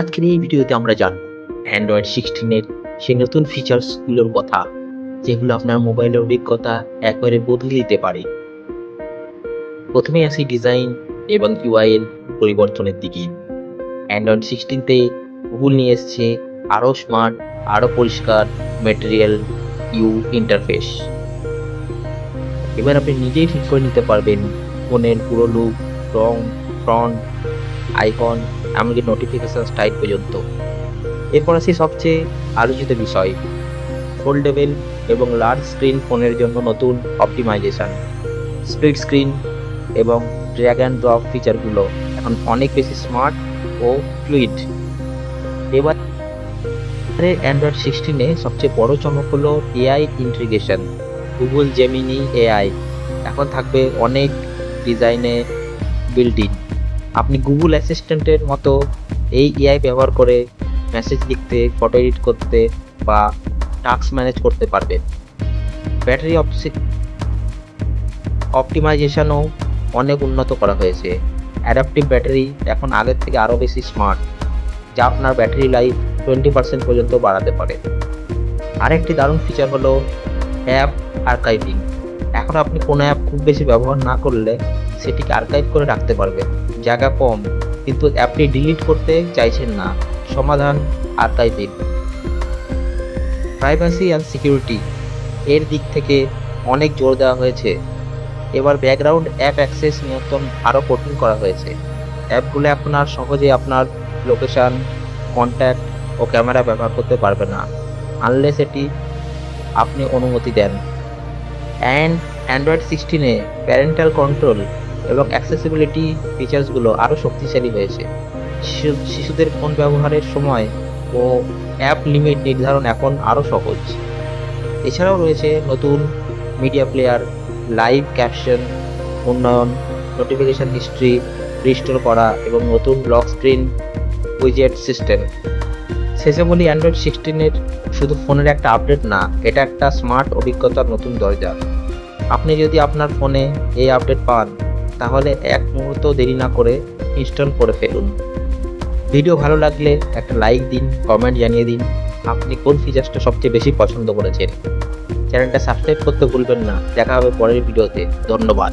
আজকের এই ভিডিওতে আমরা জানব অ্যান্ড্রয়েড 16 এর সেই নতুন ফিচার্সগুলোর কথা, যেগুলো আপনার মোবাইলের অভিজ্ঞতা একবারে বদলে দিতে পারে। প্রথমে আসি ডিজাইন এবং ইউআই এর পরিবর্তনের দিকে। অ্যান্ড্রয়েড 16 তে গুগল নিয়ে এসছে আরও স্মার্ট, আরও পরিষ্কার ম্যাটেরিয়াল ইউ ইন্টারফেস। এবার আপনি নিজেই ঠিক করে নিতে পারবেন ফোনের পুরো লুক, রং, ফন্ট, আইকন, এমনকি নোটিফিকেশন স্টাইল পর্যন্ত। এরপর আসি সবচেয়ে আলোচিত বিষয়, ফোল্ডেবল এবং লার্জ স্ক্রিন ফোনের জন্য নতুন অপটিমাইজেশন। স্প্লিট স্ক্রিন এবং ড্র্যাগ অ্যান্ড ড্রপ ফিচারগুলো এখন অনেক বেশি স্মার্ট ও ফ্লুইড। এবারে অ্যান্ড্রয়েড 16-এ সবচেয়ে বড় চমক হলো AI integration. Google Gemini AI এখন থাকবে অনেক ডিজাইনে বিল্ট ইন। আপনি গুগল অ্যাসিস্ট্যান্টের মতো এই এআই ব্যবহার করে মেসেজ লিখতে, ফটো এডিট করতে বা টাস্ক ম্যানেজ করতে পারবেন। ব্যাটারি অপটিমাইজেশনও অনেক উন্নত করা হয়েছে। অ্যাডাপটিভ ব্যাটারি এখন আগের থেকে আরও বেশি স্মার্ট, যা আপনার ব্যাটারি লাইফ 20% পর্যন্ত বাড়াতে পারে। আরেকটি দারুণ ফিচার হলো অ্যাপ আর্কাইভিং। এখন আপনি কোনো অ্যাপ খুব বেশি ব্যবহার না করলে সেটিকে আর্কাইভ করে রাখতে পারবেন। জায়গা কম, কিন্তু অ্যাপটি ডিলিট করতে চাইছেন না, সমাধান আর্কাইভিং। প্রাইভেসি অ্যান্ড সিকিউরিটি এর দিক থেকে অনেক জোর দেওয়া হয়েছে। এবার ব্যাকগ্রাউন্ড অ্যাপ অ্যাক্সেস নিয়ন্ত্রণ আরও কঠিন করা হয়েছে। অ্যাপগুলো এখন আর সহজে আপনার লোকেশান, কন্ট্যাক্ট ও ক্যামেরা ব্যবহার করতে পারবে না, আনলেস এটি আপনি অনুমতি দেন। অ্যান্ড্রয়েড 16-এ প্যারেন্টাল কন্ট্রোল এবং অ্যাক্সেসিবিলিটি ফিচার্সগুলো আরও শক্তিশালী হয়েছে। শিশুদের ফোন ব্যবহারের সময় ও অ্যাপ লিমিট নির্ধারণ এখন আরও সহজ। এছাড়াও রয়েছে নতুন মিডিয়া প্লেয়ার, লাইভ ক্যাপশন উন্নয়ন, নোটিফিকেশন হিস্ট্রি রিস্টোর করা এবং নতুন লক স্ক্রিন উইজেট সিস্টেম। শেষে বলি, অ্যান্ড্রয়েড 16-এর শুধু ফোনের একটা আপডেট না, এটা একটা স্মার্ট অভিজ্ঞতার নতুন দরজা। আপনি যদি আপনার ফোনে এই আপডেট পান, তাহলে এক মুহূর্ত দেরি না করে ইনস্টল করে ফেলুন। ভিডিও ভালো লাগলে একটা লাইক দিন, কমেন্ট জানিয়ে দিন আপনি কোন ফিচার্সটা সবচেয়ে বেশি পছন্দ করেছেন। চ্যানেলটা সাবস্ক্রাইব করতে ভুলবেন না। দেখা হবে পরের ভিডিওতে। ধন্যবাদ।